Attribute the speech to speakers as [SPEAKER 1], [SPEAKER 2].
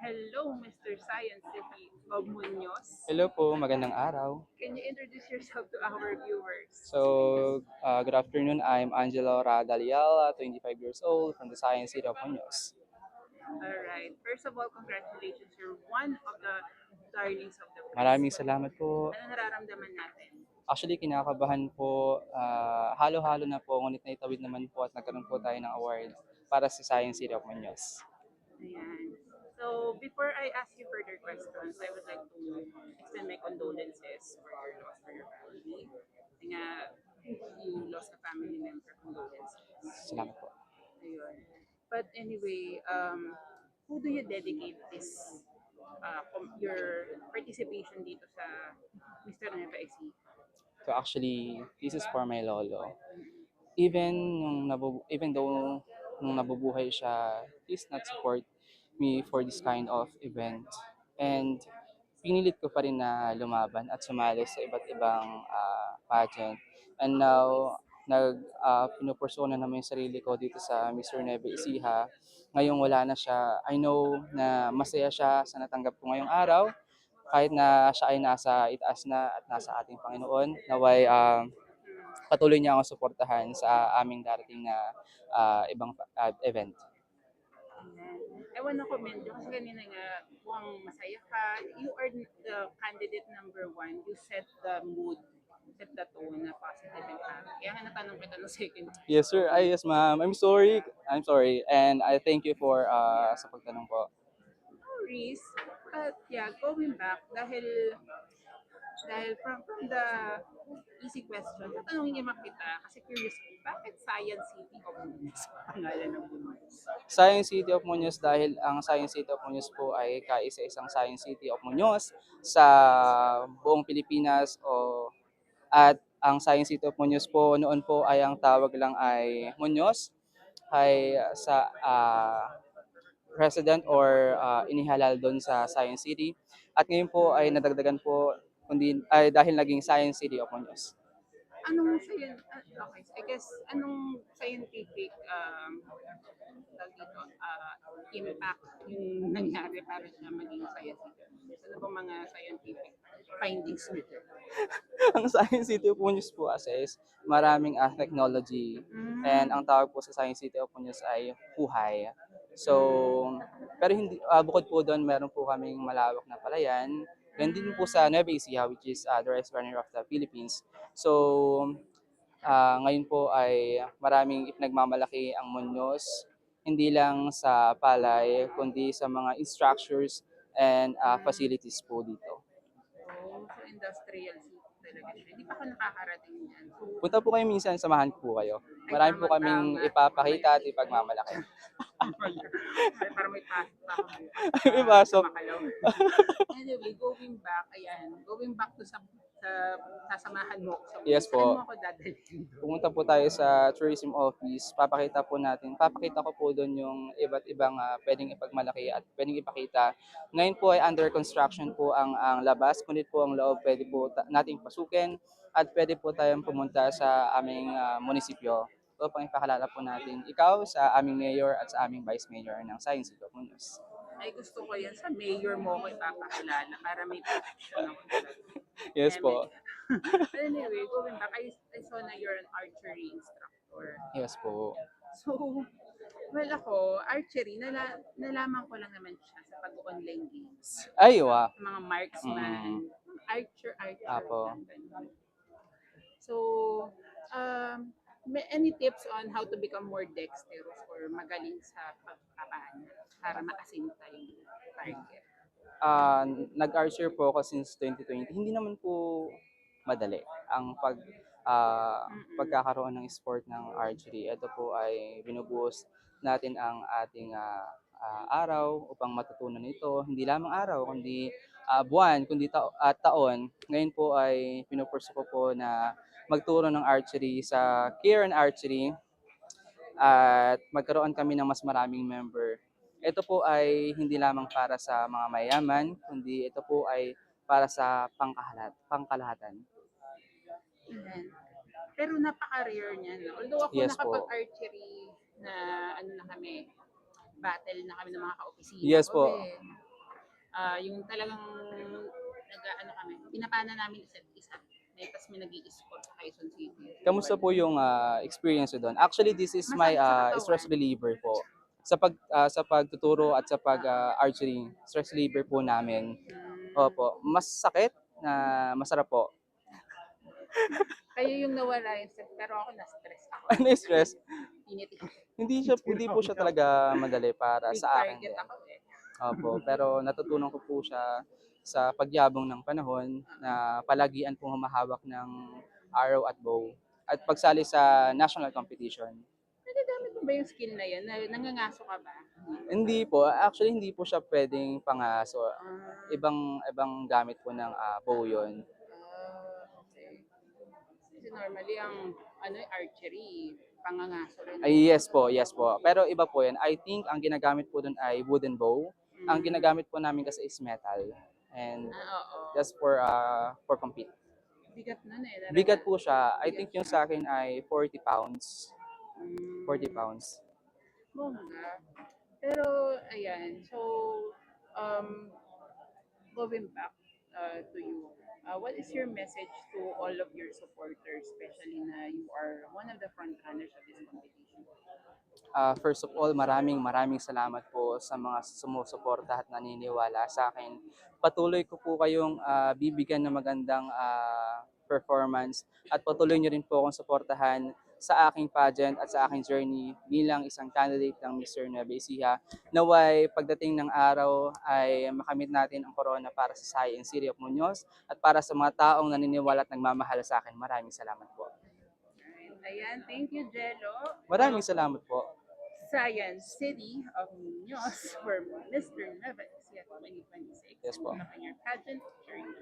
[SPEAKER 1] Hello, Mr. Science City of Muñoz.
[SPEAKER 2] Hello po, magandang araw.
[SPEAKER 1] Can you introduce yourself to our viewers?
[SPEAKER 2] Good afternoon. I'm Angelo Radalial, 25 years old from the Science City of Muñoz.
[SPEAKER 1] All right. First of all, congratulations. You're one of the darlings of the press.
[SPEAKER 2] Maraming salamat po.
[SPEAKER 1] Ano nararamdaman natin?
[SPEAKER 2] Actually, kinakabahan po. Halo-halo na po, ngunit naitawid naman po at nagkaroon po tayo ng award para sa Science City of Muñoz.
[SPEAKER 1] Ayan. So, before I ask you further questions, I would like to extend my condolences for your loss for your family. Kasi nga, you lost a family member. Condolences.
[SPEAKER 2] Salamat po.
[SPEAKER 1] Ayun. But anyway, who do you dedicate this your participation dito sa Mr. Nueva Ecija?
[SPEAKER 2] So actually, this is for my lolo.
[SPEAKER 1] Mm.
[SPEAKER 2] Even though nung nabubuhay siya, he's not support me for this kind of event. And pinilit ko pa rin na lumaban at sumali sa iba't ibang pageant. And now, pinupurso na naman yung sarili ko dito sa Mr. Nueva Ecija. Ngayong wala na siya, I know na masaya siya sa natanggap ko ngayong araw. Kahit na siya ay nasa itaas na at nasa ating Panginoon, naway patuloy niya akong suportahan sa aming darating na ibang event.
[SPEAKER 1] Ayan. I wanna commend you kasi kanina nga mukhang masaya ka. You are the candidate number one. You set the mood, set the tone na positive and happy. Kaya nga natanong kita no second
[SPEAKER 2] Yes sir, ay yes ma'am. I'm sorry and I thank you for sa pagtanong po.
[SPEAKER 1] worries. But yeah, going back, dahil from the easy question, tatanungin naman kita kasi curious ako, bakit Science City of Muñoz ang pangalan ng Muñoz?
[SPEAKER 2] Science City of Muñoz dahil ang Science City of Muñoz po ay kaisa-isang Science City of Muñoz sa buong Pilipinas at ang Science City of Muñoz po noon po ay ang tawag lang ay Muñoz ay sa resident or inihalal doon sa Science City. At ngayon po ay nadagdagan po kundi ay dahil naging Science City of Muñoz.
[SPEAKER 1] Okay, I guess, anong scientific tawag dito, impact yung nangyari para siya maging Science City of Muñoz? Ano bang mga scientific findings nito?
[SPEAKER 2] Ang Science City of Muñoz po kasi is maraming technology and ang tawag po sa Science City of Muñoz ay Huhay. So, pero hindi bukod po doon meron po kaming malawak na palayan. Ganun din po sa Nueva Ecija which is the rice runner of the Philippines. So, ngayon po ay maraming ipinagmamalaki ang Muñoz, hindi lang sa palay, kundi sa mga structures and facilities po dito.
[SPEAKER 1] Oh, so industrial city talaga siya. Hindi pa ako nakakarating yan. So,
[SPEAKER 2] Punta po kayo minsan, samahan ko po kayo.
[SPEAKER 1] ay
[SPEAKER 2] Marami po kaming
[SPEAKER 1] tamang-tama.
[SPEAKER 2] ipapakita
[SPEAKER 1] Mamaya
[SPEAKER 2] at ipagmamalaki.
[SPEAKER 1] ay, para may pasok pa ako bukas
[SPEAKER 2] May
[SPEAKER 1] sa
[SPEAKER 2] pasok.
[SPEAKER 1] Macalaw. Anyway, going back, ayan. Going back to sa sasamahan mo ako sa
[SPEAKER 2] Yes
[SPEAKER 1] Saan
[SPEAKER 2] po.
[SPEAKER 1] mo ako dadalhin?
[SPEAKER 2] Pumunta po tayo sa tourism office. Papakita ko po doon yung iba't ibang pwedeng ipagmalaki at pwedeng ipakita. Ngayon po ay under construction po ang labas, ngunit po ang loob pwede po nating pasukin at pwede po tayong pumunta sa aming munisipyo upang ipakalala po natin ikaw sa aming mayor at sa aming vice mayor ng Science City of Muñoz.
[SPEAKER 1] Ay, gusto ko yan sa mayor mo ko ipapakilala para may protection ako talaga.
[SPEAKER 2] Yes
[SPEAKER 1] Eme.
[SPEAKER 2] po.
[SPEAKER 1] Anyway, going back, I saw na you're an archery instructor.
[SPEAKER 2] Yes po.
[SPEAKER 1] So, well ako, archery, nalaman ko lang naman siya sa pag-online games.
[SPEAKER 2] Ay, wa.
[SPEAKER 1] Mga marksman, archer,
[SPEAKER 2] Apo.
[SPEAKER 1] ganun. So, may any tips on how to become more dexterous or magaling sa pagpapaan para makasinta yung target?
[SPEAKER 2] Ah, Nag-archer po ako since 2020. Hindi naman po madali ang
[SPEAKER 1] Mm-mm.
[SPEAKER 2] pagkakaroon ng sport ng archery. Ito po ay binubuhos natin ang ating araw upang matutunan ito. Hindi lamang araw, kundi buwan, kundi taon. Ngayon po ay pinupurso ko po na magturo ng archery sa Kieran Archery at magkaroon kami ng mas maraming member. Ito po ay hindi lamang para sa mga mayaman, kundi ito po ay para sa pangkalahatan.
[SPEAKER 1] Ayan. Pero napaka-rare niya. No? Although ako
[SPEAKER 2] Yes po.
[SPEAKER 1] nakapag-archery na ano na kami, battle na kami ng mga kaopisina
[SPEAKER 2] Yes
[SPEAKER 1] ko.
[SPEAKER 2] po.
[SPEAKER 1] Eh. Yung talagang nag-ano kami, pinapana namin isa't isa. Tapos may nag-i-escort sa Quezon City.
[SPEAKER 2] Kamusta po yung experience nyo doon? Actually, this is my
[SPEAKER 1] Masakit sa
[SPEAKER 2] stress
[SPEAKER 1] katawan.
[SPEAKER 2] reliever po. Sa pagtuturo at sa pag archery, stress reliever po namin.
[SPEAKER 1] Mm.
[SPEAKER 2] Opo, mas sakit na masarap po.
[SPEAKER 1] Kayo yung nawala yung stress, pero ako na-stress ako.
[SPEAKER 2] Ano yung stress?
[SPEAKER 1] Init.
[SPEAKER 2] Hindi po siya talaga madali para
[SPEAKER 1] Big
[SPEAKER 2] sa akin
[SPEAKER 1] target
[SPEAKER 2] din.
[SPEAKER 1] ako eh.
[SPEAKER 2] Opo, pero natutunan ko po siya sa pagyabong ng panahon na palagian pong humahawak ng arrow at bow at pagsali sa national competition.
[SPEAKER 1] Nagagamit mo ba yung skill na yun? Nangangaso ka ba?
[SPEAKER 2] Hindi po, actually hindi po siya pwedeng pangaso.
[SPEAKER 1] Ah,
[SPEAKER 2] Ibang gamit po ng bow 'yon.
[SPEAKER 1] okay. Kasi normally ang ano archery, pangangaso rin.
[SPEAKER 2] Ay yes po. Pero iba po 'yan. I think ang ginagamit po doon ay wooden bow. Ang ginagamit po namin kasi is metal. And
[SPEAKER 1] Oo.
[SPEAKER 2] just for compete.
[SPEAKER 1] Bigat nun eh.
[SPEAKER 2] Bigat po siya. I
[SPEAKER 1] Bigat
[SPEAKER 2] think yung
[SPEAKER 1] siya.
[SPEAKER 2] sa akin ay 40 pounds. 40
[SPEAKER 1] Mm,
[SPEAKER 2] pounds.
[SPEAKER 1] bongga. Pero, ayan. So, um, going back to you, what is your message to all of your supporters, especially na you are one of the front runners of this competition?
[SPEAKER 2] First of all, maraming salamat po sa mga sumusuporta at naniniwala sa akin. Patuloy ko po kayong bibigyan ng magandang performance at patuloy niyo rin po akong suportahan sa aking pageant at sa aking journey bilang isang candidate ng Mr. Nueva Ecija. Naway pagdating ng araw ay makamit natin ang corona para sa Science City of Muñoz at para sa mga taong naniniwala at nagmamahal sa akin. Maraming salamat po.
[SPEAKER 1] Alright. Ayan, thank you, Jello.
[SPEAKER 2] Maraming salamat po.
[SPEAKER 1] Science City of Muñoz for Mr. Nueva Ecija 2026.
[SPEAKER 2] Yes po.
[SPEAKER 1] On your pageant journey.